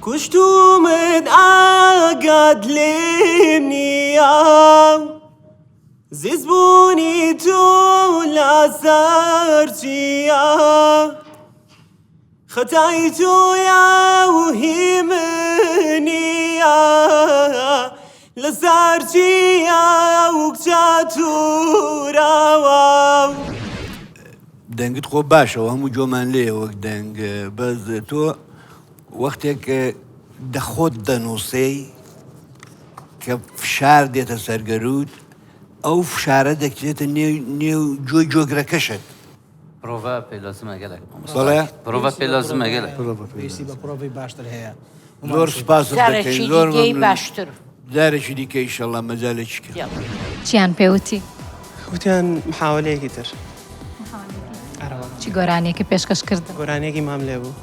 كشتومت عقد لمنيا زيزبوني تولا سارتيا ختايتو يا وهيمنيا لسارتيا وكتاتورا دەنگت خۆ باشەوە هەموو جۆمان لێ وەک دەنگ بەس تۆ وەختێک دەخۆت دەنووسەی کە فشار دێتە سەرگەروت ئەو فشارە دەکرێتە نێو جۆی جۆگرەکەشت پرۆڤە پێ لازمە گەلێک بەڵێ پرۆڤە پێ لازمە گەلێک پێویستی بە پرۆڤی باشتر هەیە زۆر سپاسم دەکەین زۆر باشتر دارێکی دیکە ئیشەڵڵا مەجالێکی کرد چیان پێوتی؟ وتیان محاولەیەکی تر چی گۆرانێکی پێشکەش کردن؟ گۆرانێکی مام لێ بوو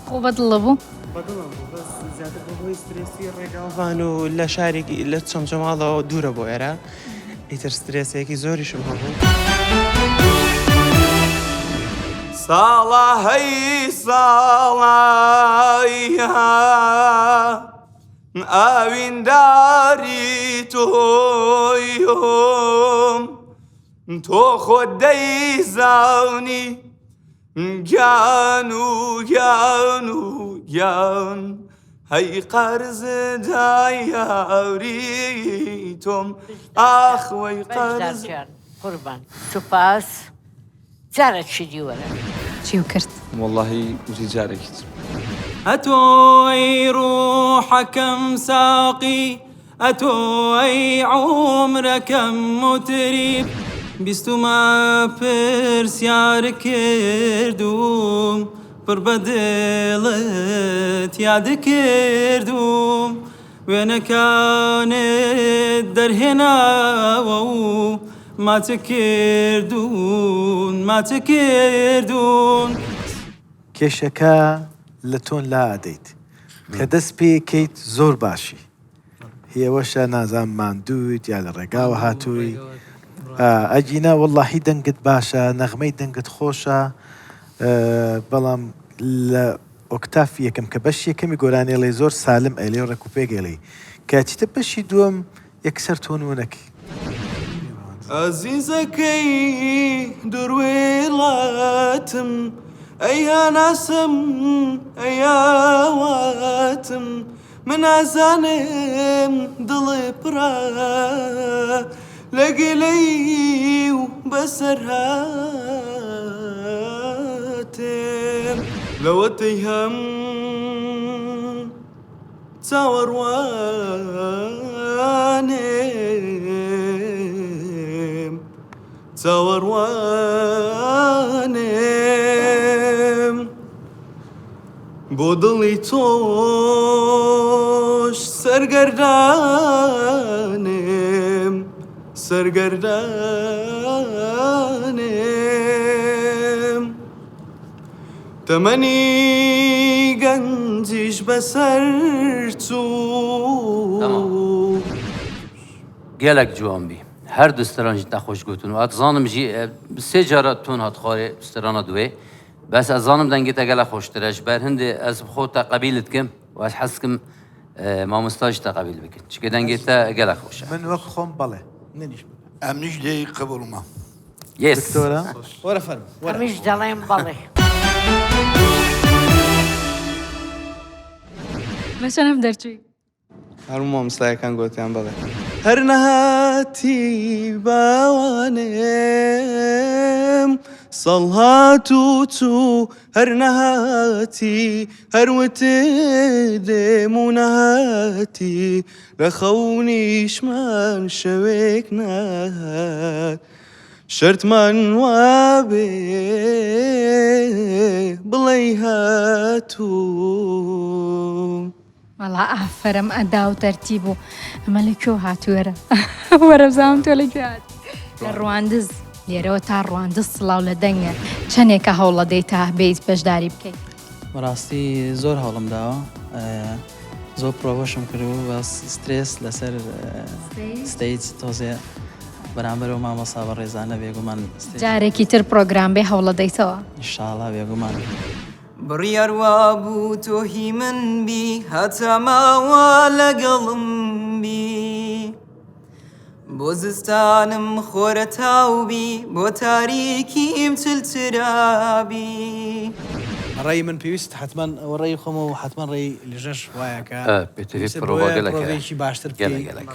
خۆ بەدڵە بوو؟ بەدڵم بوو بەس زیاتر بەهۆی سترێسی ڕێگاڵڤان و لە شارێکی لە چەمچەماڵەوە دوورە بۆ ئێرە ئیتر سترێسێکی زۆریشم هەبوو ساڵە هەی ساڵایە ئاوینداری تۆیۆم تۆ خۆت دەیزانی گیان و گیان و گیان هەی قەرزدای یاوری تۆم ئاخوەی قەرز قوربان سوپاس جارێکی دیوەرە چی و کرد؟ واللهی وتی جارێکی تر أتوي روحكم ساقي أتوي عمركم متريب بيستو ما برسيار كردوم بربدلت ياد كردوم وين كانت در هنا وو ما تكردون کێشەکە لە تۆن لا ئەدەیت کە دەست پێکەیت زۆر باشی هێوەشە نازان ماندوویت یا لە ڕێگاوە هاتووی ئەجینە وەڵڵاهی دەنگت باشە نەغمەی دەنگت خۆشە بەڵام لە ئۆکتافی یەکەم کە بەش یەکەمی گۆرانێڵی زۆر سالم ئەلێ و ڕێکوپێگەڵی کاچیتە بەشی دووەم یەکسەر تۆنوونەکەی عزیزەکەی دووروێڵاتم ئەیا ناسم ئەیاواتم من ئازانم دڵێ پڕە لە گلەی و بەسەر هاتم لەوەتەی هەم چاوەڕوانێم چاوەڕوانێم بۆ دڵی تۆش سەرگەردانێم سەرگەردانێم تەمەنی گەنجیش بەسەر چوو گەلێک جوان بی هەر دوو سترانجی تەخۆش گوتن و ئەتزانم ژی سێ جارە تۆن هات خوارێ سترانە دوێ بەس ئەزانم دەنگێتە گەلە خۆشترەش بەر هەندێ ئەس خۆتە قەبیلت کەم و ئەس حەزکم مامۆستاژی تەقەبیل بکەن چکە دەنگێتە گەلە خۆشە من وەک خۆم بەڵێ ئەمنیش دەی قبوڵمە یس دکتۆرە وەرە فەرم هەمیش دەڵێم بەڵێ بەچەنم دەرچووی؟ هەرموو مامۆستایەکان گوتیان بەڵێ هەر نەهاتی باوانێم سەڵ هات و چوو هەر نەهاتی هەروتێ دێم و نەهاتی لە خەونیشمان شەوێک نەهات شەرتمان وابێ بڵێ هاتوو وەڵا ئافرەم ئەدا و تەرتیب بوو ئەمە لەکوێ هاتووەرە وەرەبزانم تۆ لەکوێ هات لە ڕواندز لێرەوە تا ڕواندز سڵاو لە دەنگە چەندێکە هەوڵە دەی تا بێیت بەشداری بکەیت بەڕاستی زۆر هەوڵم داوە زۆر پرۆڤەشم کرد و بەس سترێس لەسەر ستەیج تۆزێ بەرامبەرەوە مامۆستا بە ڕێزانە بێگومان جارێکی تر پرۆگرام بێ هەوڵە دەیتەوە ئینشاڵڵا بێگومان بڕیار وابوو تۆهی من بی هەتەماوە لەگەڵم بی بۆ زستانم خۆرە تاوبی بۆ تاریکیم چلترابی ڕێی من پێویست حتمما ئەوە ڕێی خۆمە و حتمما ڕێی لەژەش وایەکە پێتەوێت پرۆڤا گەلێکە. پرۆڤێکی باشتر گەلە بکەی گەلێک.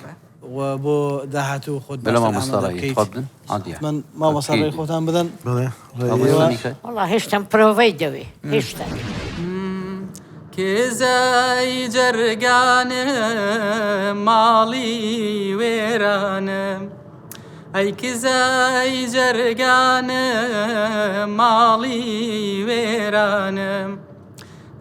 و بۆ داهاتوو خۆت بەلە باشتر مامۆستاڕایی ئامادە خۆ بکەیت. بدن عادیە. من مامۆستاڕێی خۆتان بدەن. بڵێ والله هێشتم پرۆڤەی دەوێ هێشتا کێزای جەرگانم ماڵی وێرانم ئەی کزای جەرگانم ماڵی وێرانم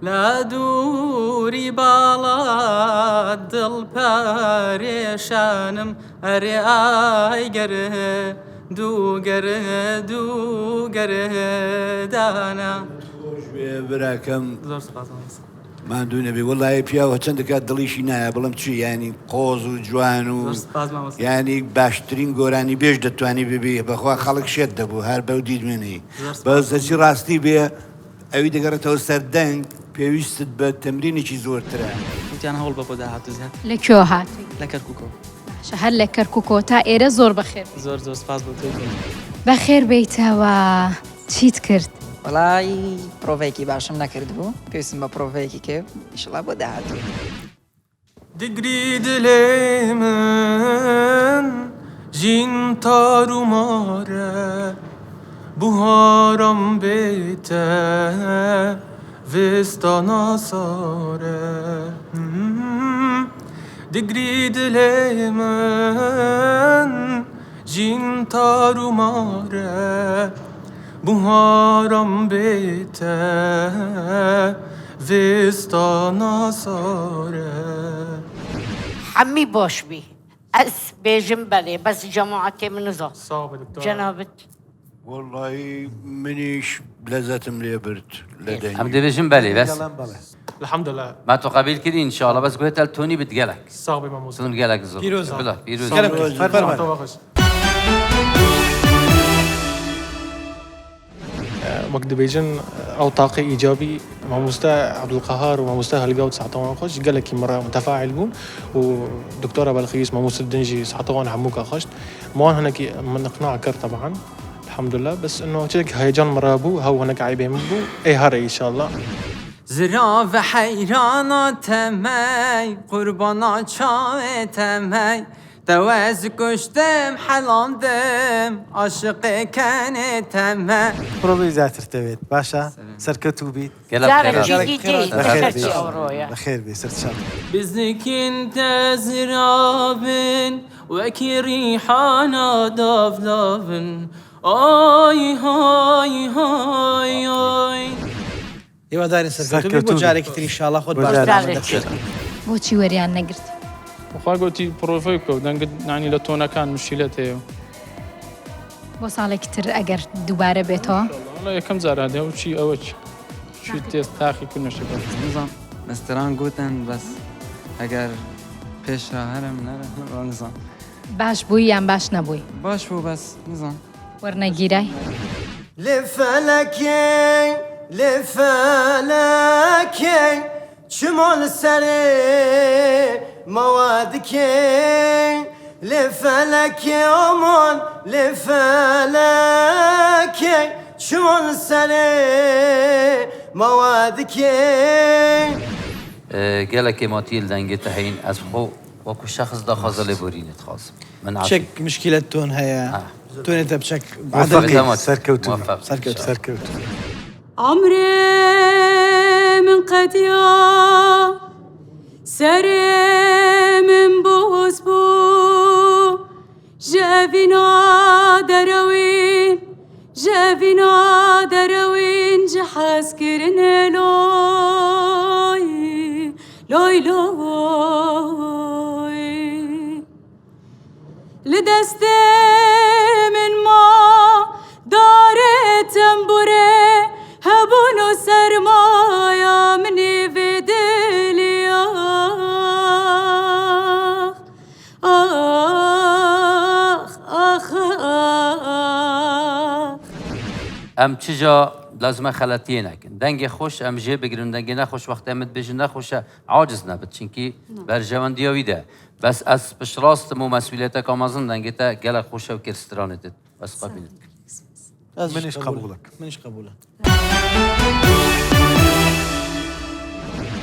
لە دووری باڵات دڵ پەرێشانم ئەرێ ئایگەرە دووگەرە دانا براکەم ماندوو نەبێ وەڵای پیاوە چەندە کات دڵیشی نایە بڵم چی ینی قۆز و جوان و ینی باشترین گۆرانی بێژ دەتوانی ببێ بەخوا خەڵک شێت دەبوو هەر بەو دیدمێنی بەس دەچی ڕاستی بێ ئەوی دەگەڕێتەوە سەردەنگ پێویستت بە تەمرینێکی زۆرترە وتیان هەوڵ بە بۆ داهاتوو زیات لەکوێ هاتووی لە کەرکووکۆ باشە هەر لە کەرکووکۆ تا ئێرە زۆر بەخێر زۆر سپاس بۆ تۆی بەخێر بیتەوە چیت کرد وەڵی پرۆڤەیەکی باشم نەکرد بوو پێویستم بە پرۆڤەیەکی کرد ئیشڵا بۆ داهاتوو دگری دلێ من ژین تار و مارە بوهارم بێتە vistana sare Digri dile men jin taru mare Buharam bete vistana sare حمي باش بي أس بيجم بلي بس جماعتي من نظام صعب دكتور جنابت والله منیش لەزەتم لێ برد لە دەنگی ئەم دەبێژم بەێ بەس الحمد لله ما تو قبیل کردی انشاءالله بەس گوێتە تۆنی بتگەلک صعب ماموس سڵم گەلک زۆر پیرۆزە. بڵە پیرۆز وقت دبيجن او طاقه ايجابي مع مستوى عبد القهار ومع مستوى هالجود ساعتها خوش قال لك مره متفاعل بون ودكتوره بلخيس مع موسى الدنجي ساعتها حموكا خشت ما هناك من اقناع كر طبعا الحمد لله بس انه تشك هيجان مره بو هو هناك عيبين بو اي هري ان شاء الله زرا و حیراناتمی قربانا چاوتمی دوز کشتم حلاندم عاشق کنتمه پرۆڤی زیاتر دەوێت باشە سەرکەوتوو بیت بەخێر بێ سەرچاو بزكين تزرابن وكي ريحانا دافلافن آي هاي هاي هاي هیوادارین سەرکەوتوو بۆ جارێکی تر ئینشاڵڵا خۆت باش بۆچی وەریان نەگرت وخا قلتي بروفيكو دنقد يعني لتونا كان مشكلته بۆ ساڵێکی تر ئەگەر دووبارە بێتەوە والله كم زار هذا وشي اوش شو تيست تاخي كنا شباب نظام مستران گوتن بەس ئەگەر پێشرا هەرم نەرە نظام باش بووی یان باش نەبووی باش بوو بەس نظام وەرنەگیرای لفلكي لفلكي شمال سري موادكي لفلكي أمان لفلكي شمال سري موادكي گەلێکی ماتیل دەنگێتە هەین ئەس خۆ وەکو شخص داخوازە لێ بۆرینت خاصم من چێک مشکلت تۆن هەیە تۆنێتە بچەک سەرکەوت عمري من قديا سري من بوزبو جافينا دروين جحاز كرنا لوي لدستي من ما داري تنبوري هبونو سرمايا مني في دلي آخ ئەم چجا لازمە خەلەتیە نەکەن دنگ خوش ام جه بگیرن دنگ نخوش وقت امد بجن نخوشه عاجز نبود چونکی بر جوان دیاویده بس از پشت راست مو مسئولیت کامازن دنگ تا گل خوشه و کرسترانت بس قبیلت منش قبولك منش قبولك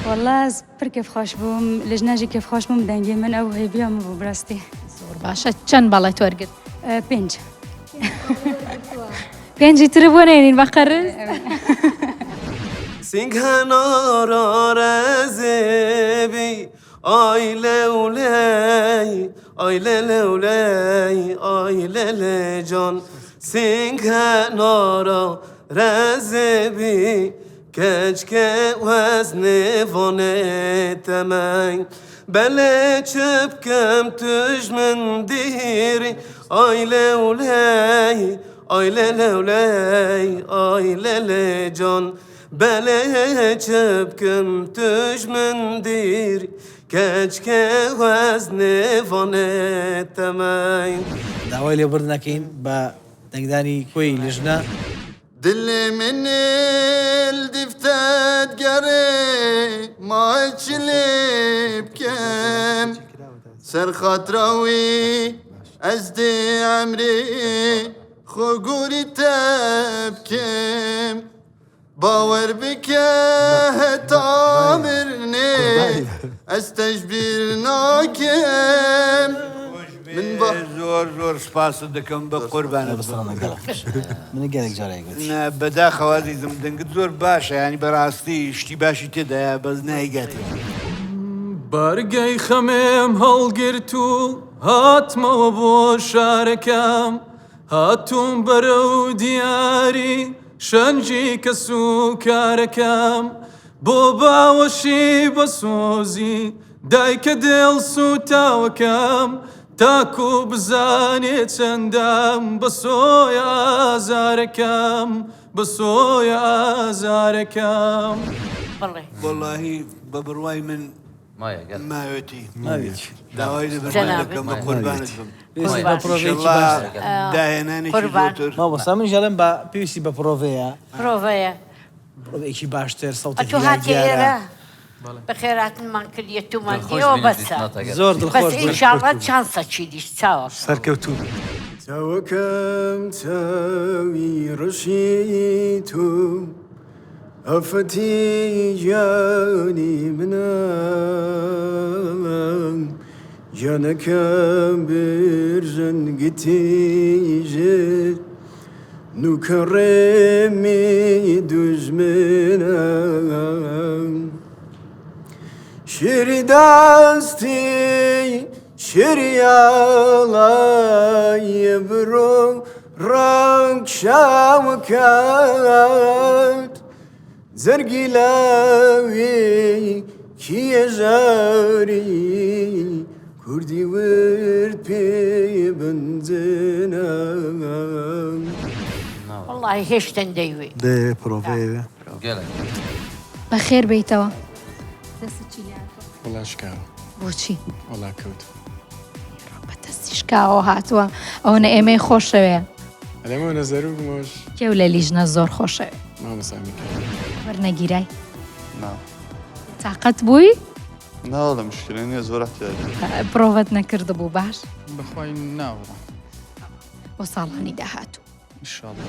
والله از پر کیف خوش بوم لجناجی کیف خوش بوم دنگی من او هیبیام بو براستی زۆر باشە چەند بەڵێت وەرگرت 5 پێنجی تر بۆ نێنین بە قەرز سینگهنارا رزبی آی لولی آی لولی آی للی جان سینگهنارا رزبی کچکه وزن وانه تمن بله چپکم تش من دیری آی لولی آی لولی آی للی جان بله چپکم تش من دیری کچکه وزن وانه تمن داوای لێ بردنەکەین بە دەنگدانی کۆی لژنە دل من الدفتات قري ما تشلب كم سر خاطراوي ازدي عمري خقوري تبكم باور بك تامرني استجبر ناكم من زور سپاس دەکەم بە قوربانت منە گەلێک جارێک بەداخەوە عزیزم دەنگت زۆر باشە ینی بەڕاستی شتی باشی تێدایە بەس نایگاتێ بەرگەی خەمێم هەڵگرت و هاتمەوە بۆ شارەکەم هاتووم بەرەو دیاری شەنجی کەس و کارەکەم بۆ باوەشی بەسۆزی دایکە دڵ سوتاوەکەم تاکو بزانێ چەندەم بە سۆی ئازارەکەم بە سۆی ئازارەکەم وەڵاهی بە بڕوای من ماوێتی داوای دەکەم بە قوربانت بم داهێنانێکی زۆرتر مامۆستا من ژەڵێم بە پێویستی بە پرۆڤەیە پرۆڤەیە پرۆڤێکی باشتر ئەتو هاتی ئێرە بەخێراتنمان کردیەتومان دیەوە بەسە زۆر دڵخۆش بەس ئینشاڵڵا چانسە چیدیش چاوە سەرکەوتوو چاوەکەم چاوی ڕەشی تۆ ئەفەتی گیانی منە گیانەکەم برژەن گتیژێت نوکە ڕێمی دوژمنە شیری دەستی شریاڵایە برۆ ڕنگ شاوکات زەرگی لاوی کیەژاری کوردی ورد پێ بنجنە وەڵڵاهی هێشتن دەیوێ دێ پرۆڤەیە بەخێر بیتەوە دەست چی وڵا شکاوە بۆچی وڵا کەوت بەدەستی شکاوە هاتووە ئەوەنە ئێمەی خۆشەوەیە ئەلێمە نەزەرو مۆش کێو لە لیژنە زۆر خۆشەوێ مامەسامیکە وەرنەگیرای نا تااقەت بووی ناوەڵە مشکلە نییە زۆر احتیاج پرۆڤەت نەکرد بوو باش بەخوای ناوەڵە بۆ ساڵانی داهاتوو ئینشاڵڵا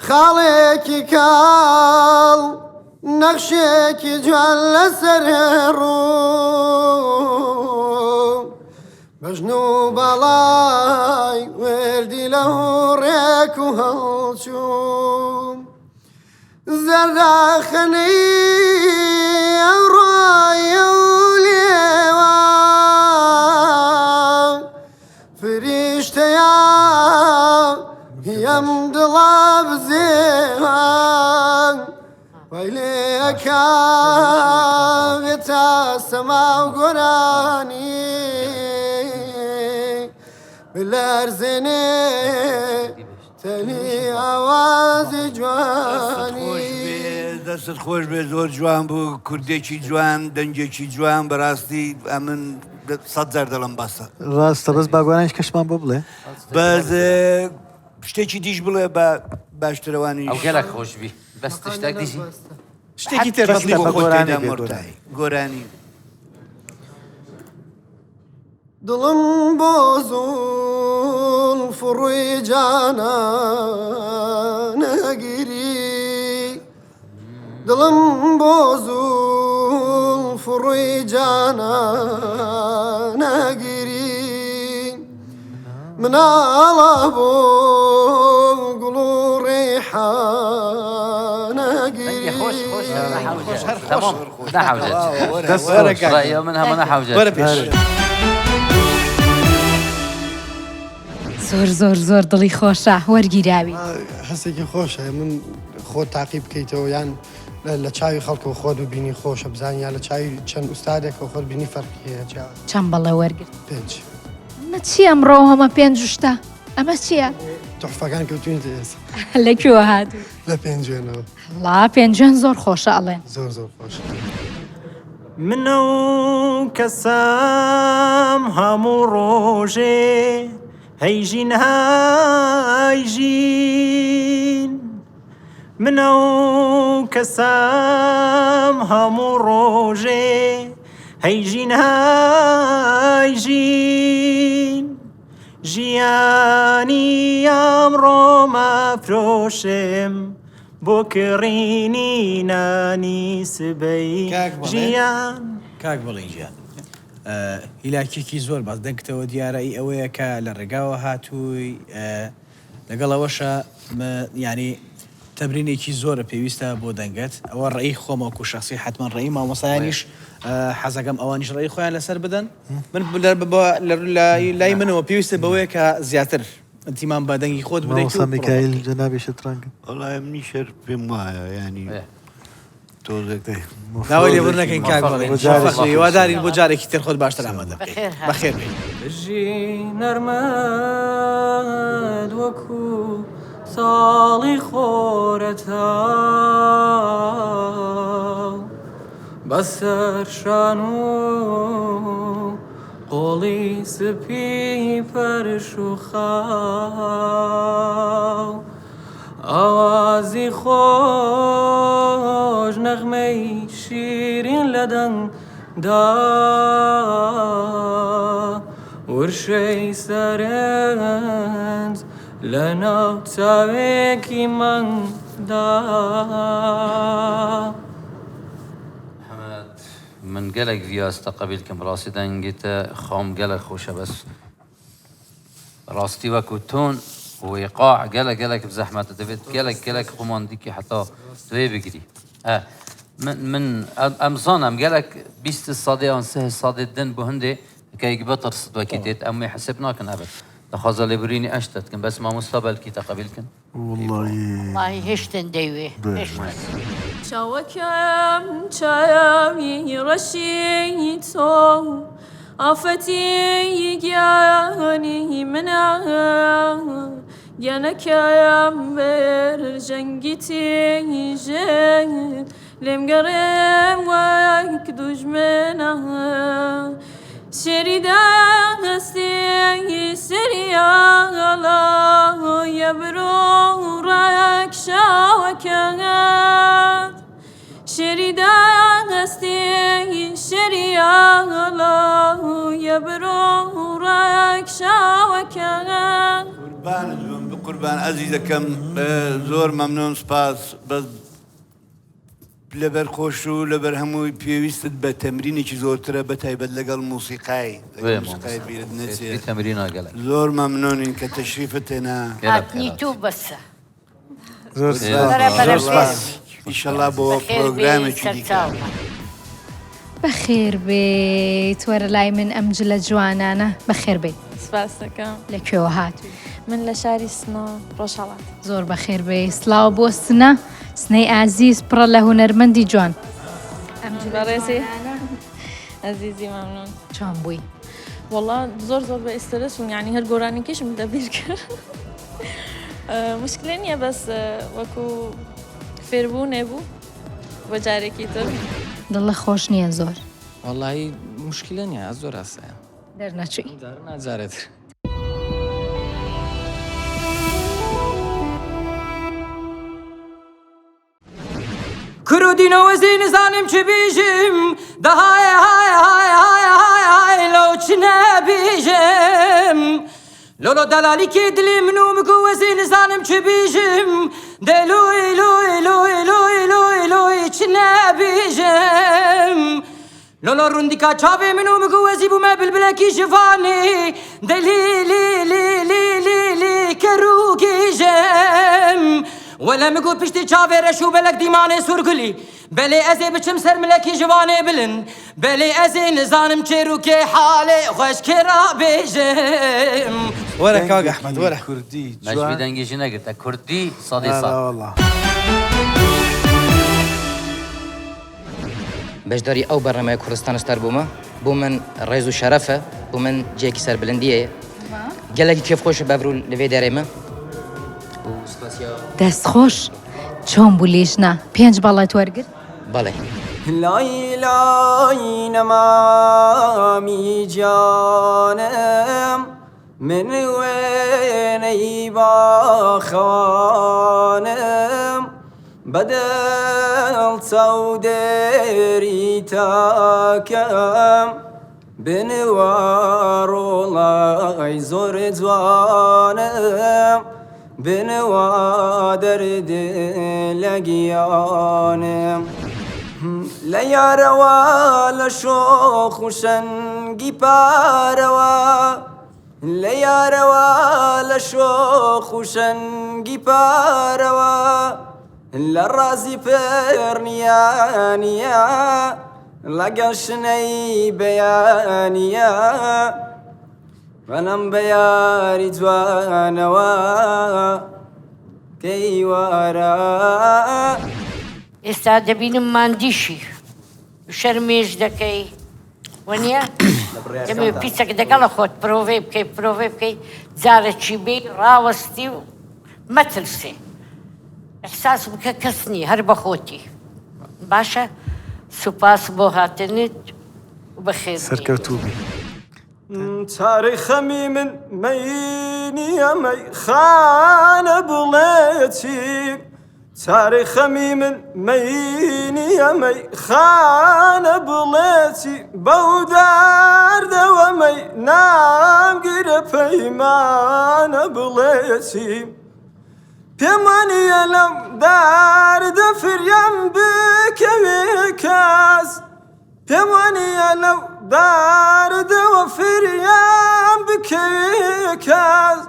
خاڵێکی کاڵ نەخشێکی جوان لەسەر ڕوو بەژن و باڵای وردی لە ڕێک و هەڵچوو زەرداخەنەی ئەو ڕایە و لێوە فریشتەیە هیم دڵا بزێوان وای لێەکە بێتە سەما و گۆرانی بلەرزێنێ تەلی ئاوازی جوانی دەستت خۆش بێ زۆر جوان بوو کوردێکی جوان دەنگێکی جوان بەڕاستی ئەمن 100 دڵم بەسە ڕاستە بەس باگوانش کەشمان بۆ بڵێ بەس شتێکی دیش بڵێ بە باشترەوانی ئەو گەلە خۆشبی بەس تشتێک دیژی شتێکی تر کەسی بۆ بەڵێ خۆت تێدا مرتای گۆرانی دڵم بۆ زوڵف و ڕووی جانانەگیری دڵم بۆ زوڵف و ڕووی جانانەگیری مناڵە بۆ گوڵ و ڕێحانەگیری تمام نحوجت رأيي منها ما نحوجت زۆر دڵی خۆشە وەرگیراوی هەستێکی خۆشە من خۆ تاقی بکەیتەوە یان لە چاوی خەڵکەوە خۆت و بینی خۆشە بزانانی یا لە چاوی چەند ئوستادێکەوە خۆت بینی فەرقی هەیە چەند بەڵێ وەرگرت پێنج ئەمە چی ئەمڕۆ هەمە پێنج شتە ئەمە چییە؟ تحفەکان کەوتوینە ئێستا لەکوێوە هاتوو لە پێنجێنەوە لا پێنجێن زۆر خۆشە ئەڵێن زۆر خۆشە منە و کەسام هەموو ڕۆژێ هەیژین هایژین منە و کەسام هەموو ڕۆژێ هەیژین هایژین ژیانی ئەمڕۆمە فرۆشم بۆ کڕینی نانی سبەی ژیان کاک بڵێ ژیان هیلاکێکی زۆر باز دەنگتەوە دیارایی ئەوەیە کە لە ڕێگاوە هاتووی لەگەڵەوەشە ینی تەمرینێکی زۆرە پێویستە بۆ دەنگت ئەوە ڕێی خۆمەوەکو شخصی حتمما ڕێی مامۆسایانیش حەزەکەم ئەوانیش ڕێی خۆیان لەسەر بدەن من لای منەوە پێویستە بەوەیە کە زیاتر ئەتیمان بە دەنگی خۆت بدەیت میکایل جەنابی شەترەنگ وەڵای منی شەر پێم وایە ینی تۆزێک ناوەی لێبوور نەکەین کاک بڵێ هیوادارین بۆ جارێکی تر خۆت باشتر ئامادە بکەیت بەخێر ژی نەرمەد وەکو ساڵی خۆرەتە بەسەر شان و قۆڵی سپی پەرش و خاو ئاوازی خۆش نەغمەی شیرین لە دەنگدا ورشەی سەرنج لە ناو چاوێکی مەنگدا من قالك فياس تقبل كم راسي دنجت خام قالك خوشة بس راستي وكوتون وإيقاع قالك بزحمة تبيت قالك قمان ديكي حتى توي بقري من أمزان قالك بيست الصادق أنسه الصادق دن بهندي كي يبطر صدوكيتات أمي حسبنا كن أبد تخاذ لبريني أشتت كن بس ما مستقبل كي تقبل كن والله هشتن ديوي شاوكم شاوي رشيتو آفتي جاني منا جانكم برجنجتي جن لم قرم وكدوج منا شريدا هستي سريا الله يبرو راك شاوكات شريدا هستي شريا الله يبرو راك شاوكات قربان عزيزكم زور ممنون سپاس بس لەبەر خۆش و لەبەر هەمووی پێویستت بە تەمرینێکی زۆرترە بەتایبەت لەگەڵ موسیقای بیرت نەچێت زۆر مەمنونین کە تەشریفت هێنا هاتنی تو بەسە زۆر سپاس ئینشەڵا بۆ پرۆگرامێکی دیکە بەخێر بێت وەرە لای من ئەم جلە جوانانە بەخێر بێت سپاس دەکەم لەکوێوە هاتووی من لە شاری سنە ڕۆژهەڵات زۆر بەخێر بێ سلااو بۆ سنە سنەی ئازیز پڕە لە هونەرمەندی جوان بەڕێزی ئەزیزی مەمنون چۆن بووی وەڵا زۆر بە ئێستەرس و یعنی هەر گۆرانێکیشم دەبیر کرد مشکلێ نییە بەس وەکو فێربوو نێبوو بۆ جارێکی تر دڵە خۆش نییە زۆر وەڵی مشکلە نییە زۆر ئاسایە دەرنەچووی ناجارێت دینەوە زی نزانم چ بیژم دەهای های های های های های لەو چ نەبیژم لۆلۆ دەلالیکی دلی من و مگو وەزی نزانم چ بیژم دەلوی لوی لوی لوی لوی لوی چ نەبیژم لۆلۆ ڕوندیکا چاوێ من و مگو وەزی بوومە بلبلەکی ژڤانی دەلی لی لی لی لی لی کەروگیژم وەلە مگو پشتی چاوێرەش و بەلەک دیمانێ سورگلی بەلێ ئەزێ بچم سەر ملەکی ژوانێ بلن بەلێ ئەزێ نزانم چێروکێ حالێ خۆشکێرا بێژم وەرە کاک ئەحمەد وەرە کوردی مەشبی دەنگێژی نەگرتە کوردی سەدی ساڵ بەشداری ئەو بەرنامەیە کوردستان ستار بوومە بۆ من ڕێز و شەرەفە بۆ من جێکی سەربلندیەیە گەلێکی کێفخۆشە بەڤرو لەوێ دەرێمە دەستخۆش چۆن بوو لێژنا 5 باڵات وەرگرت بەڵێ لای لای نەمامی جانم من وێنەی باخەوانم بەدڵ چاودێری تاکەم بنوارۆڵای زۆر جوانم بنوا دەرد لە گیانم لە یارەوە لە شۆخ و شەنگی پارەوە لە یارەوە لە شۆخ و شەنگی پارەوە لە ڕازی پێرنیانە لەگەڵ شنەی بەیانە بەنەم بە یاری جوانەوە کەیوارە ئێستا دەبینم ماندیشی شەرمێش دەکەی وەنیە دەمێ پیسەک دەگەڵە خۆت پرۆڤێ بکەی پرۆڤێ بکەی جارێکی بێ ڕاوەستی و مەترسێ ئەحساس بکە کەس نی هەر بە خۆتی باشە سوپاس بۆ هاتنت و بەخێر سەرکەوتوو بی چارەی خەمی من مەینیە مەی خانە بڵێتی چارەی خەمی من مەینیە مەی خانە بڵێتی بەو دەردەوە مەی نامگیرە پەیمانە بڵێتی پێم وانییە لەم دەردە فریام بکەوێ کەس پێم وانییە لەو دەردەوە فریام بکەوێ کەس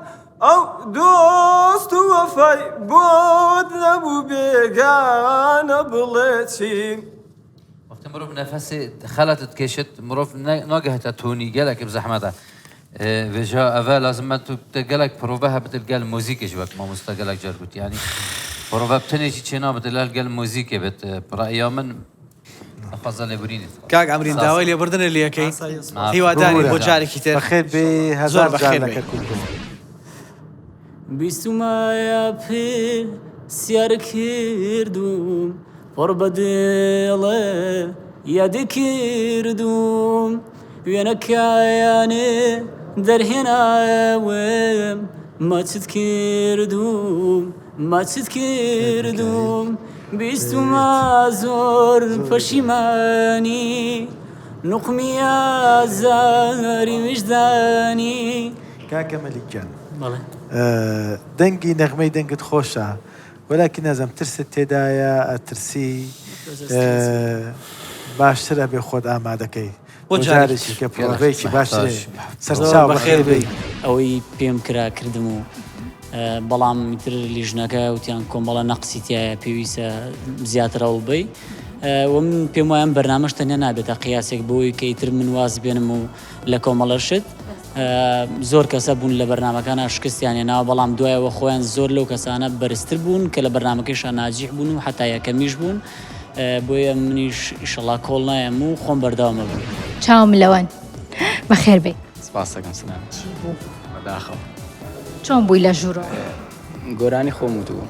ئەو دۆست و وەفای بۆت نەبوو بێگانە بڵێتی وقتی مرۆڤ نەفەسی خەلەتت کێشت مرۆڤ ناگەهێتە تۆنی گەلێکی بزەحمەتە وێژە ئەڤە لازمە تو گەلێک پرۆڤە هەبێت گەل مۆزیکیش وەک مامۆستا گەلێک جار گوت یعنی پرۆڤە بتنێکی چێ نابێت لەل گەل مۆزیکێ بێت ڕائیا من ئەخوازە لێبورینێت کاک ئەمرین داوای لێبوردنە لێەکەی هیواداری بۆ جارێکی تر بەخێر بێ هەزار جارەکە کوردەوە بیستمایە پێ سیارە کردوم پڕ بە دێڵێ یادی کردوم وێنەکایانێ دەرهێنایەوێم ماچت کردوم ماچت کردوم بیستمە زۆر پەشیمانی نوقمیە زاری وجدانی کاکە مەلیکیان دەنگی نەغمەی دەنگت خۆشە وەلاکی نازەم ترست تێدایە ئەترسی باشترە بێ خۆت ئامادەکەی بۆ جارێکی کە پرۆڤەیەکی باشترێ سەرچاو بەخێر بێ ئەوەی پێم کرا کردم و بەڵام میتر لیژنەکە وتیان کۆمەڵە نەقسیتیایە پێویستە زیاترەوە بی و من پێم وایە بەرنامەش تەنیا نابێتە قیاسێک بۆی کە ئیتر من واز بێنم و لە کۆمەڵەشت زۆر کەسە بوون لە بەرنامەکانە شکستیانێ ناوە بەڵام دوایەوە خۆیان زۆر لەو کەسانە بەرزتر بوون کە لە بەرنامەکەیشان ناجیح بوون و حتا یەکەمیش بوون بۆیە منیش ئیشەڵا کۆڵ نایەم و خۆم بەردەوامە بوون چاوم لەوەن بەخێر بێ سپاس دەکەم سلامت بەداخەوە چۆن بووی لە ژوورۆ گۆرانی خۆم وتبوو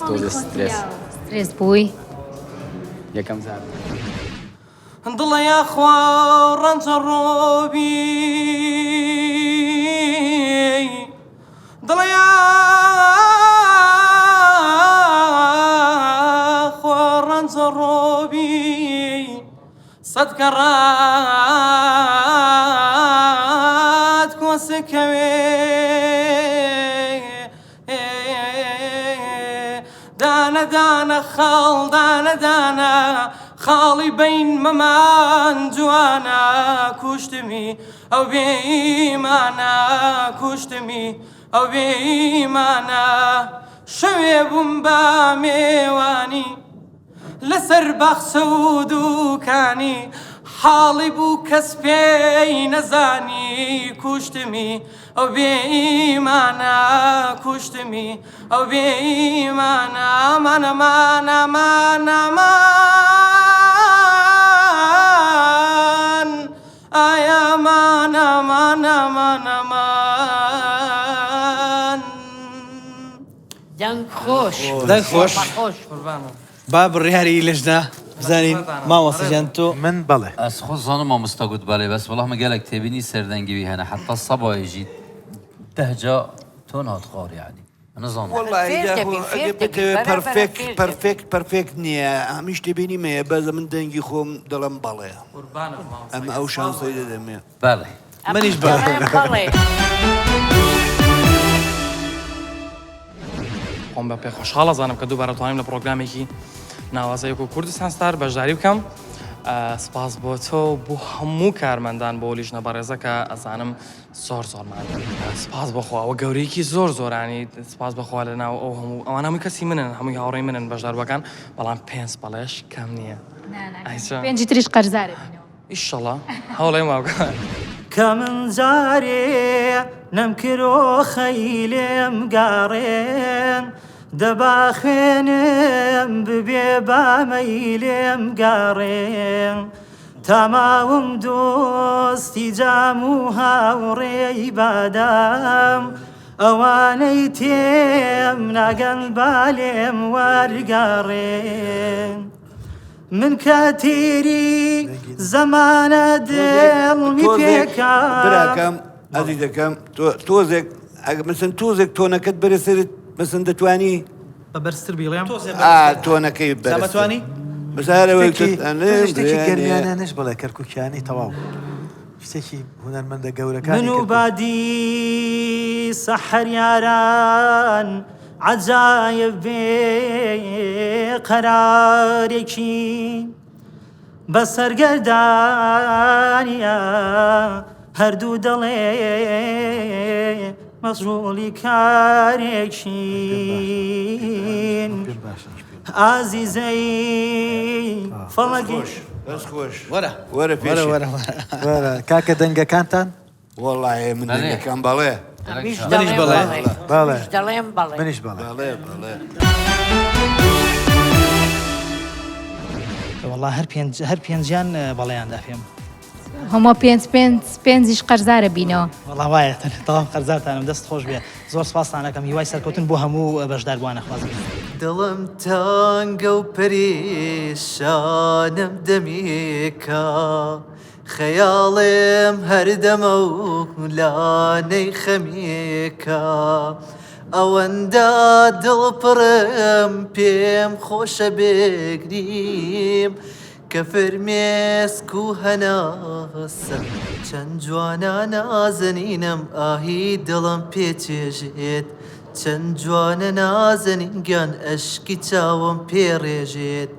تۆزە سترێس بووی یەکەم زار دڵە یاخوا ڕەنجە ڕۆبی دڵە زڕۆبی سەد کەڕات کۆسەکەوێ دانە دانە خاڵ دانە دانە خاڵی بین مەمان جوانە کوشتمی ئەو بێئیمانە کوشتمی ئەو بێئیمانە شەوێ بووم بە میێوانی لەسەر بەخسە و دووکانی حاڵی بوو کەس پێی نەزانی کوشتمی ئەو بێئیمانە کوشتمی ئەو بێئیمانە مانەمانەمانەمان ئایا مانەمانەمانەمان دەنگ خۆش دەنگ خۆش با بڕیاری لەژنا بزانین مامۆستاجان تۆ من بەڵێ ئەس خۆ زانم مامۆستا گوت بەڵێ بەس وەڵام گەلێک تێبینی سەردەنگیوی هەنە حتا سەبایژی دەهجا تۆ ناتخوار یعنی نەزانم والله پەرفێکت نییە هەمیش تێبینیمەیە بەزە من دەنگی خۆم دەڵم بەڵێ ئەمە ئەو شانسەی دەدەمێ بەڵێ منیش بەڵێ خۆم بە پێ خۆشحاڵە زانم کە دووبارە توانیم لە پرۆگرامێکی ناوازەیەک و کوردستان ستار بەشداری بکەم سپاس بۆ تۆ بۆ هەموو کارمەندان بۆ لیژنە بەڕێزە کە ئەزانم زۆرمان سپاس بەخواوە گەورەیەکی زۆر زۆرانی سپاس بەخوا لە ناو ئەو هەموو ئەوان هەمووی کەسی منن هەمووی هاوڕێی منن بەشداربەکان بەڵام پێنج بەڵێش کەم نییە پێنجی تریش قەرزارێ ئیشەڵا هەوڵێ ماوکە کە من جارێ نەمکرۆ خەیلێم گاڕێن دەبا خوێنم ببێ بامەیلێم گاڕێن تاماوم دۆستی جام و هاوڕێی بادام ئەوانەی تێم ناگەن بالێم وەرگاڕێن من کاتێری زەمانە دڵمی پێکا براکەم ئەزی دەکەم تۆزێک مثل تۆزێک تۆنەکەت بەرە سرت مثل دەتوانی بە بەرزتر بیڵێم تۆنەکەی بەتوانی شتێکی گەرمیانانش بڵێ کەرکووکیانی تەواو شتێکی هونەرمەندە گەورەکانی من و بادی سەحەریاران عەجایب بێ قەرارێکی بەسەر گەردانیە هەردوو دەڵێ مەشغوڵی کارێکین ئازیزەی فەڵەکی وەرە پێش کاکە دەنگەکانتان وەڵایە من دەنگەکان بەڵێ منیش بەڵێ منیش بەڵێ وەڵا هەر پێنجیان بەڵێیاندا پێم هەموو پێنجیش قەرزارە بینەوە وەڵا وایە تەواو قەرزارتانم دەست خۆش بێ زۆر سپاسانەکەم هیوای سەرکەوتن بۆ هەموو بەشداربووانە خوازم دڵم تانگە و پەریشانم دەمێکە خەیاڵێم هەردەمە و لانەی خەمێکە ئەوەندە دڵپڕم پێم خۆشە بێگریم کە فرمێسک و هەناسە چەند جوانە نازەنینم ئاهی دڵم پێچێژێت چەند جوانە نازەنینگیان ئەشکی چاوم پێڕێژێت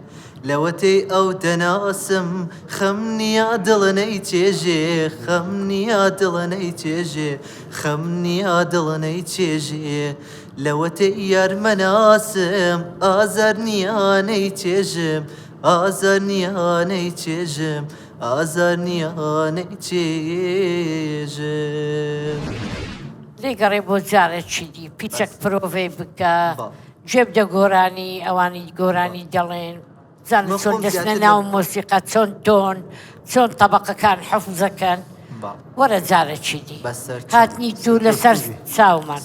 لەوەتەی ئەو دەناسم خەم نییە دڵەنەی چێژێ خەم نییە دڵەنەی چێژێ خەم نییە دڵەنەی چێژێ لەوەتەی یارمەناسم ئازار نییانەی چێژم ئازار نییانەی چێژم ئازار نییانەی چێژم لێگەڕێ بۆ جارێکی دی پیچەک پرۆڤێ بکە جێب دە گۆرانی ئەوانی گۆرانی دەڵێن زان چۆن دەستنە ناو مۆسیقا چۆن تۆن چۆن تەبەقەکان حەفزەکەن وەرە جارێکی دی هاتنی تو لەسەر چاومان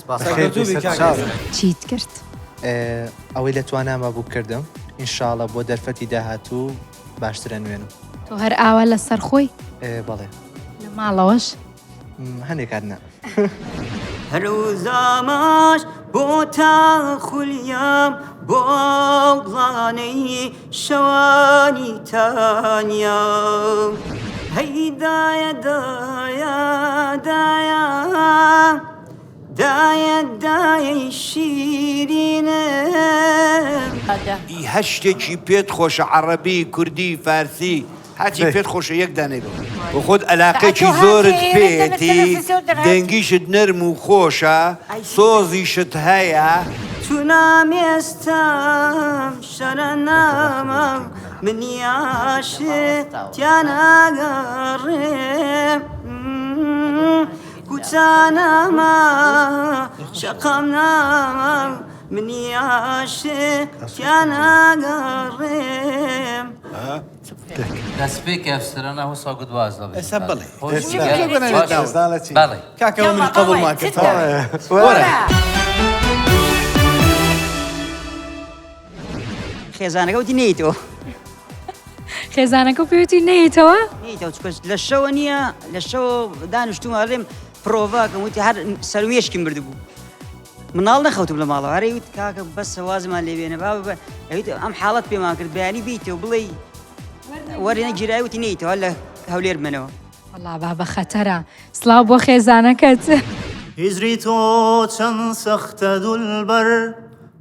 چیت کرد ئەوەی لە توانامە بوو کردم ئینشاڵە بۆ دەرفەتی داهاتوو باشترە نوێنم تۆ هەر ئاوا لەسەر خۆی بەڵێ لە ماڵەوەش هەندێک کارنا هەروزاماش بۆ تا خولیام بۆڵانەی شەوانی تانیا هەیدایە دایە دایە دایە دایەی شیرینە هەشتێکی پێت خۆشە عەرەبی کوردی فارسی هاچی پێت خۆشە یەک دانێ بۆ خۆت عەلاقەیەکی زۆرت پێێتی دەنگیشت نەرم و خۆشە سۆزیشت هەیە تو نامێستم شەرە نامە منی عاشقیان ئەگەڕێم کوچە نامە شەقام نامە منی عاشقیان ئەگەڕێم دەست پێک ئەفسرانە هەوسا گوتوازە بێت ئێستا بڵێ بەڵێ کاکەوە من قبول ماکرد خێزانەکە وتی نەیتەوە خێزانەکە پێوتی نەیتەوە؟ نەیتەوە چکەش لە شەوە نییە لە شەوە دانیشتومە هەڵێم پرۆڤاکەم وتی هەر سەروێشکم بردبوو مناڵ نەخەوتم لە ماڵەوە هەرەی وت کاکە بەسە وازمان لێبێنە بابە ئەویت ئەم حاڵەت پێمان کرد بەیانی بیتەوە بڵێ وەرێنە گیرای وتی نەیتەوە لە هەولێر بمێنەوە وەڵا بابە خەتەرە سڵاو بۆ خێزانەکەت هیزری تۆ چەند سەختە دولبەر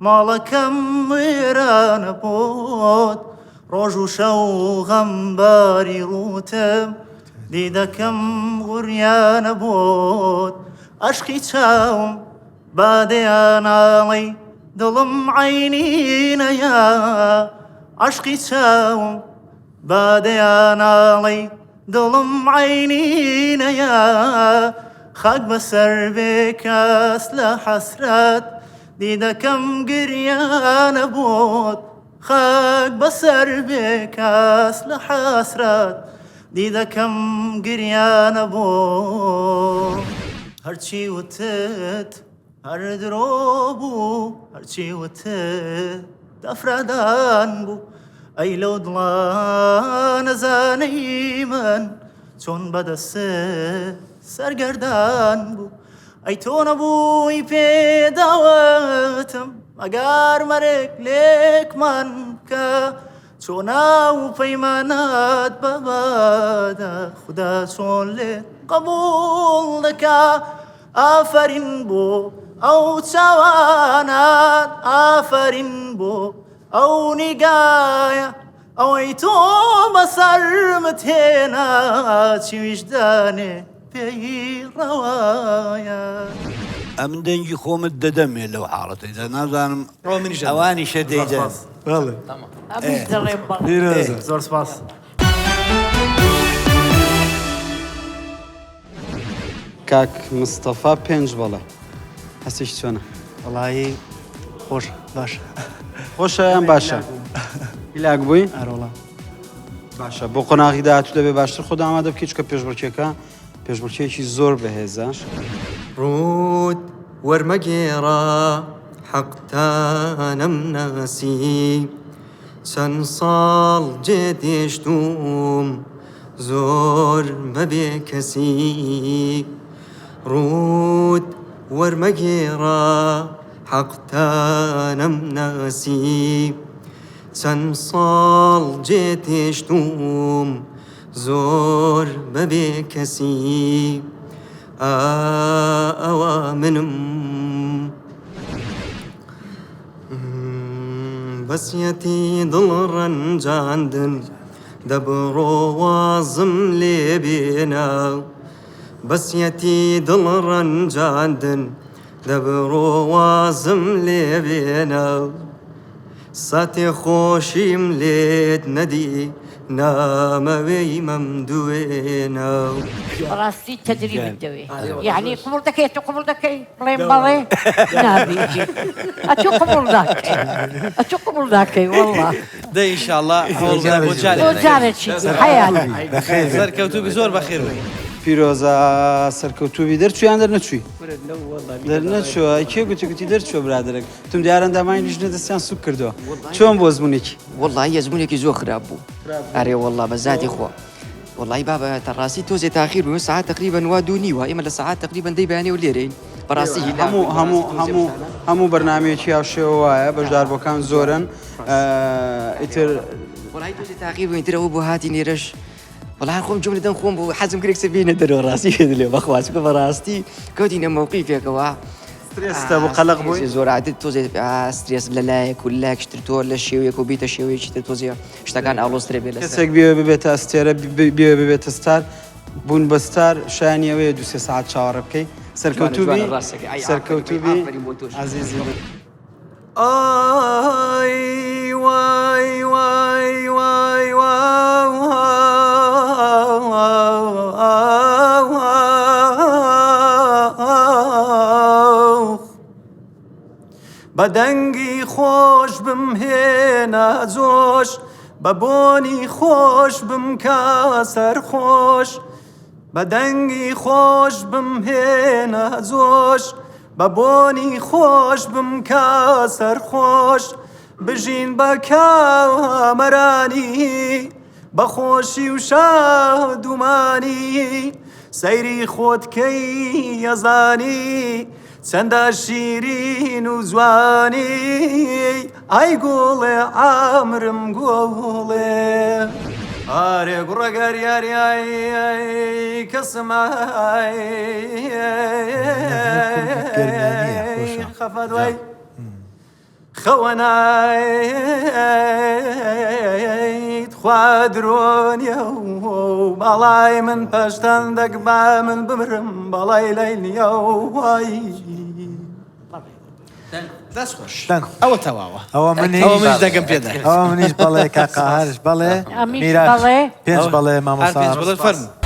ماڵەکەم وێرانە بۆت ڕۆژ و شەو غەمباری ڕوتم دیدەکەم غوریانە بۆت عەشقی چاوم بادەیاناڵی دڵم عەینینەیە عەشقی چاوم بادەیاناڵی دڵم عەینینەیە خاک بەسەر بێ کەس لە حەسرەت دیدەکەم گریانە بۆت خاک بەسەر بێ کەس لە حەسرەت دیدەکەم گریانە بۆت هەرچی وتت هەر درۆ بوو هەرچی وتت دەفرەدان بوو ئەی لەو دڵە نەزانەی من چۆن بەدەست سەرگەردان بوو ئەی تۆ نەبووی پێداوەتم ئەگەر مەرێک لێکمان کە چۆن ناو پەیمانات بەبادە خودا چۆن لێ قبوڵ دەکا ئافەرین بۆ ئەو چاوانات ئافەرین بۆ ئەو نیگایە ئەوەی تۆ بەسەرمت هێنا چی ویژدانێ پێی ڕەوایە ئەم دەنگی خۆمت دەدەمێ لەو حاڵەتەیدا نازانم ئەوانیشە دەیدەن زۆر سپاس کاک مستەفا پێنج بەڵێ هەستێک چۆنە وەڵایی خۆش باشە خۆشە یان باشە هیلاک بووی ئەرۆڵە باشە بۆ قۆناغی داهاتوو دەبێ باشتر خۆدا ئامادە بکەیت چکە پێشبڕکێکە پێشبڕکێکی زۆر بەهێزە ڕوود وەرمەگێڕە حەقتانەم ناسی چەند ساڵ جێ دێشتوم زۆر مەبێ کەسی ڕوود وەرمەگێڕە حەقتانەم ناسی چەند ساڵ جێ تێشتوم زۆر بەبێ کەسی ئەوە منم بەسیەتی دڵ ڕەنجاندن دەبڕۆ وازم لێبێنە بەسیەتی دڵ ڕەنجاندن دەبڕۆ وازم لێبێنە ساتێ خۆشیم لێت نەدی نامەوەی مەم دوێنە ڕاستی تەدریبت دەوێ یعنی قبول دەکەی تۆ قبول دەکەی بڵێم بەڵێ نابێژی ئەتۆ قبول داکەی ئەتۆ قبول داکەی وەڵڵا دە ئینشاءڵڵا بۆ جارێکی حەیات سەرکەوتوبی زۆر بەخێر بووی پیرۆزە سەرکەوتوبی دەرچویان دەرنەچووی دەرنەچووە کێ گوتی دەرچووە برادرێک تم دیارە ئەندامانی لیژنە دەستیان سوک کردەوە چۆن بۆ زمونێکی وەڵڵی زمونێکی زۆر خراپ بوو ئەرێ وەڵڵا بە زاتی خۆ والله بابا تراسي توزي تاخير بمن ساعات تقريبا وادوني واما لساعات تقريبا دي بياني وليرين براسي هەموو بەرنامەیەکی هاوشێوە وایە بەشداربووەکان زۆرن ئیتر والله توزي تاخير بمن ترى بو هاتي نيرش والله خۆم جملة دەم خۆم بۆ حەزم کرێک سەبینە دەرەوە ڕاستی لێ بەخواست کە بەڕاستی کەوتینە مەوقیفێکەوە سترێستە بۆ قەلق بووی زۆر عادت تۆزێ سترێس لەلایەک و لایەکشتر تۆ لە شێوەیەک و بیتە شێوەیەکی تر تۆزێ شتەکان ئاڵۆسترێ بێت کەسێک بێ ببێتە ئەستێرە بێ ببێتە ستار بوون بە ستار شایانیەوەیە 2-3 ساعت چاوەڕە بکەی سەرکەوتوبی عەزیزی آی وای وای وای بەدەنگی خۆش بمهێنە جۆش بە بۆنی خۆش بمکە سەرخۆش بەدەنگی خۆش بمهێنە جۆش بە بۆنی خۆش بمکە سەرخۆش بژین بە کامەرانی بە خۆشی و شادومانی سەیری خۆتکەی یەزانی چەندە شیرین و جوانی ئای گوڵێ عامرم گوڵێ ئارێ گوڕەگەر یاریایی کەسمە خەفە دوای خەوەنایت خوا درۆنیە و باڵای من پەشتەن دەکبا من بمرم بەڵای لای نییە وای دەست خۆش ئەوە تەواوە ئەوە منیش دەگەم پێدا ئەوە منیش بەڵێ کاقاهارش بەڵێ پێنج بەڵێ مامۆستا فەرموو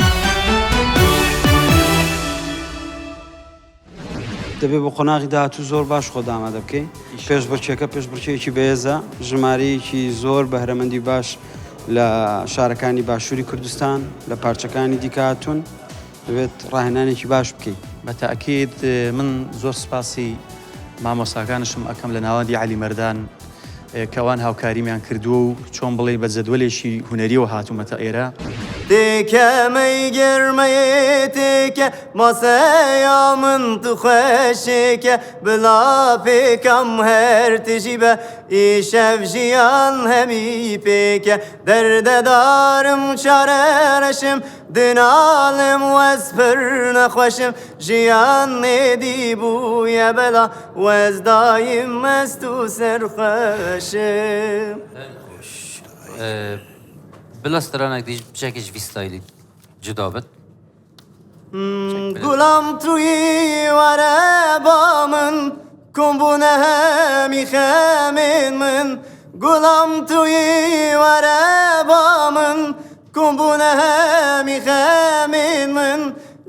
دەبێت بۆ قۆناغی داهاتوو زۆر باش خۆ ئامادە بکەی پێش بڕچێکە پێش بڕچەیەکی بەهێزە ژمارەیەکی زۆر بەهرەمەندی باش لە شارەکانی باشووری کوردستان لە پارچەکانی دیکاتون دەبێت ڕاهێنانێکی باش بکەیت بە تاکید من زۆر سپاسی مامۆستاکانشم ئەەکەم لە ناوەندی عەلی مەردان کەوان هاوکاریمیان کردووە و چۆن بڵێ بە جەدوەلێکی هونەریەوە هاتوومەتە ئێرە تێکەمەی گەرمەیە تێکە ماسەیا من تو خۆشێکە بلا پێکەم هەر تژی بە ئیشەف ژیان هەمی پێکە دەردەدارم چارەرەشم دناڵم وەزپڕ نەخۆشم ژیان نێدی بوویە بەلا وەزدایم مەست و سەرخۆشم بلا سترانك دي بشكل في ستايلي جدابت گوڵام توی وەرە با من کۆمبوونە هەمی خەمێن من گوڵام توی وەرە با من کۆمبوونە هەمی خەمێن من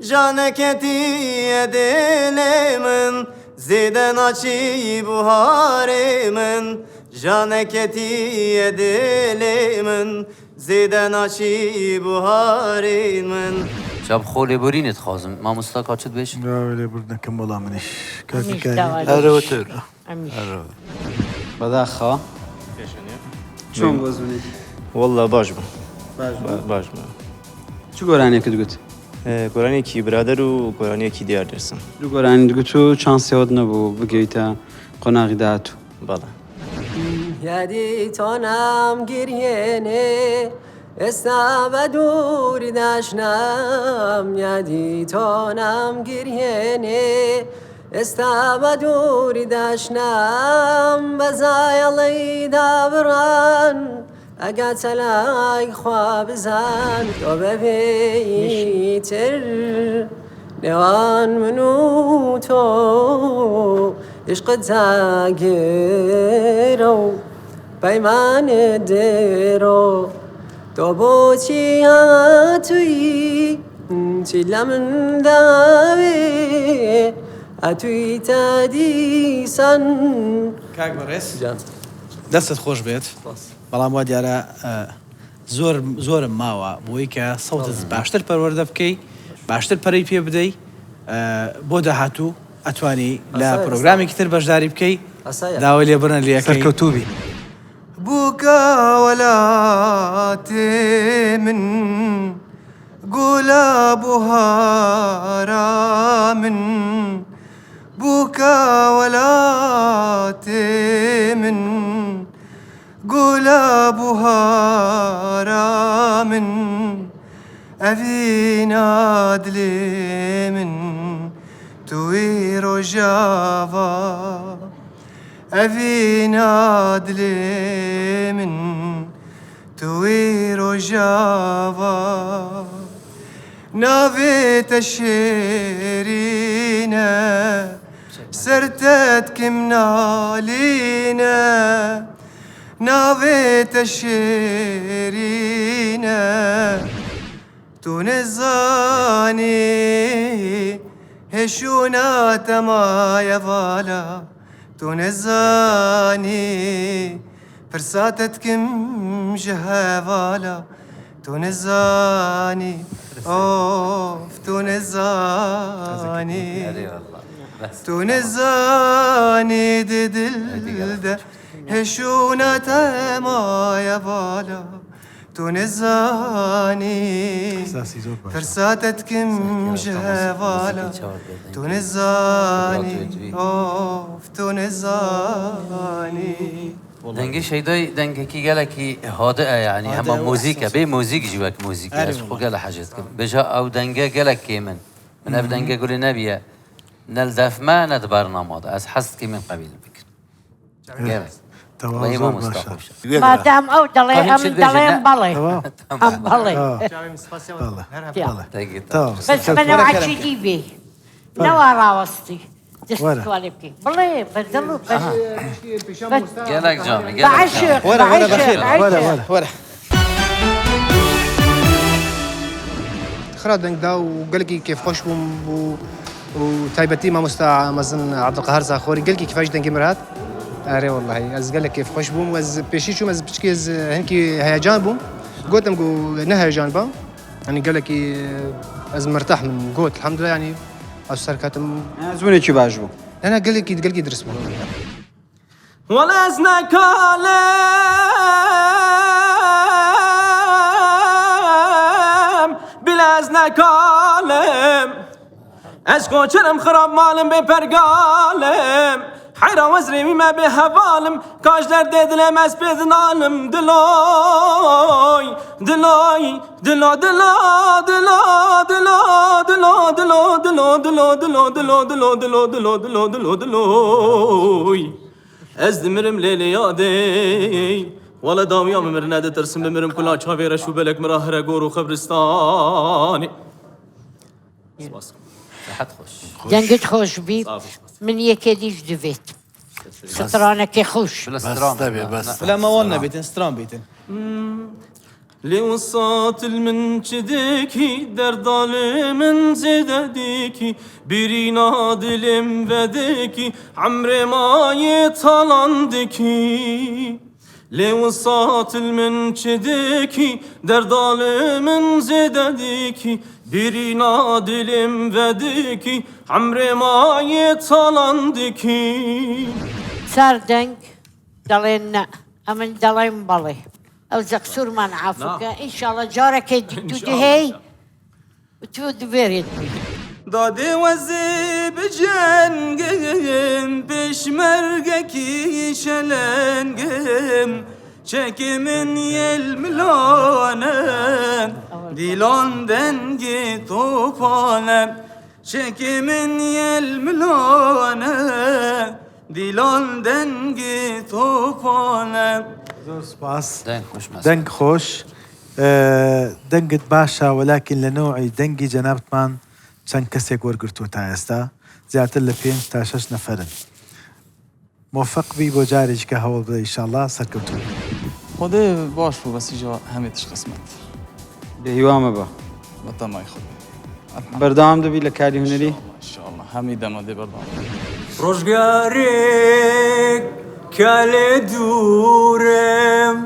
ژانەکەتیە دێلێ من زێدە ناچی بوهارێ من ژانەکەتیە دێلێ من زێدە ناچی بوهارێ من شاب خۆ لێبوورینت خوازم مامۆستا کاچت بێش لێبوردنەکەم وەڵا منیش هەرەوەتر بەداخەوە چۆن بۆ زوونی وەڵا باش بوو باش چ گۆرانێکت گوت گۆرانێکی برادەر و گۆرانیەکی دیار دەرسم دوو گۆرانی دگوت و چانسێوت نەبوو بگەیتە قۆناغی داهاتوو بەڵێ یادی تۆنام گریێنێ ئێستا بە دووری داشنام یادی تۆنام گریێنێ ئێستا بە دووری داشنام بەزایەڵی دابڕان ئەگا چەلای خوا بزان تۆ بەبێی تر نێوان من و تۆ عشقت زاگێرە و پەیمانت دێرۆ تۆ بۆچی هاتووی چی لە من داوێ ئەتووی تا دیسان کاک بەڕێز دەستت خۆش بێت بەڵام وا دیارە زۆرم ماوە بۆی کە سەوتت باشتر پەروەردە بکەی باشتر پەرەی پێ بدەی بۆ داهاتوو ئەتوانی لە پرۆگرامێکی تر بەشداری بکەی داوای لێبڕنە لێەکەی سەرکەوتوبی بووکە وەلاتێ من بهارا من بوكا ولا من قولا بهارا من أفينا دلي من تويرو جافا أفينا دلي من تويرو جافا نافيت الشيرينة سرتت كمنالينا نافيت الشيرينة تونزاني هشونا تما يفالا تونزاني فرساتتكم جهافالا تونزاني اوف تونزاني تونزاني ددلده هشونا تما يفالا تونزاني فرساتتكم جهافالا تونزاني اوف تونزاني دنگه شیدای دنگه کی گله کی هادئه یعنی هم موزیکه به موزیک جوک موزیک از خو گله حاجت کن بجا او دنگه گله کی من اف دنگه گلی نبیه نل دفمه ند برنامه از حست کی من قبیل فکر گله والله ما مستحوش ما دام او دلي ام دلي بالي ام بالي بس انا وعدي ديبي نوا راوستي تسكواليبكي بالله بدلو بس قالك جامع بعشق ورا خرا دنگ دا وقالكي كيف خوش بوم وتايبتي ما مستا مازن عبد القهار زاخوري قالكي كيفاش دنگي مرات اري والله از قالك كيف خوش بوم از بيشي شو از بتشكي از هنكي هيجان بوم قلت لهم نه هيجان با يعني قالك از مرتاح من قلت الحمد لله يعني السركاتم زوني شي باجبو انا قالك درس بو ولا ازنك عالم بلا ازنك عالم اسكو شرم خراب مالم بپرگالم حيرة وزري ما بهوالم كاش درد دلم از بدنالم دلوي دلوي دلو دلو دلو دلو دلو دلو دلو دلو دلو دلو دلو دلو دلو دلو دلوي از دمرم ليلي يادي ولا داوي يوم مرنا ترسم بمرم كلها شافيرة شو بالك مراهرة قورو خبرستاني دنگت خوش بی من یکی دیش دوید سترانه که خوش بس طبيعي بس لا ما ولنا بيتن ستران بيتن لي وصات من شديكي دردال من زدديكي برينا دلم بديكي عمري ما يطلندكي لي وصات من شديكي دردال من زدديكي برينا دلم بديكي عمري ما يطلندكي سردنگ دلين امن دلين بالي او زقسور من عفوك ان شاء الله جارك دي هي وتود بريد دادي وزي بجنگم بشمرگكي شلنگم çekimin yelmilanem dilon dengi topanem çekimin yelmilanem dilon dengi topanem زور سباس دنگ خوش دنگت باشا ولكن لنوعي دنگي جنابتمان چەند کەسێک وەرگرتووە تا ئێستا زیاتر لە 5 تا 6 نەفەرن موفق بی بۆ جارێککە هەوڵ بدە ئینشاءالله سەرکەوتوو خۆدێ باش بوو بەسیجا هەمێتش قسمەت بێهیوامە بە بەتەمای خۆ بەردەوام دەبی لە کاری هونەری ئینشاءالله هەمی دەمە دێ بەردەوام ڕۆژگارێک کە لێ دوورم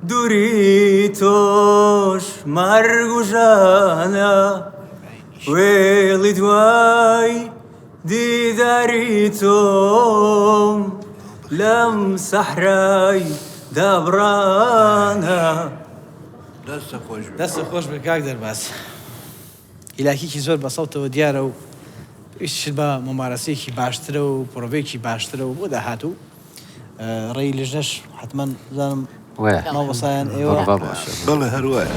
دووری تۆش مەرگ و ژانە وێڵی دوای دیداری تۆم لەم سەحرای دابڕانە دەستە خۆش بە کاک دەرباز هیلاکیکی زۆر بەسەڵتەوە دیارە و پێویستیت بە مەمارەسەیەکی باشترە و پرۆڤەیەکی باشترە و بۆ داهاتوو ڕێی لژنەش حتمما زانم ماوەسایان ئێوە بەڵێ هەروایە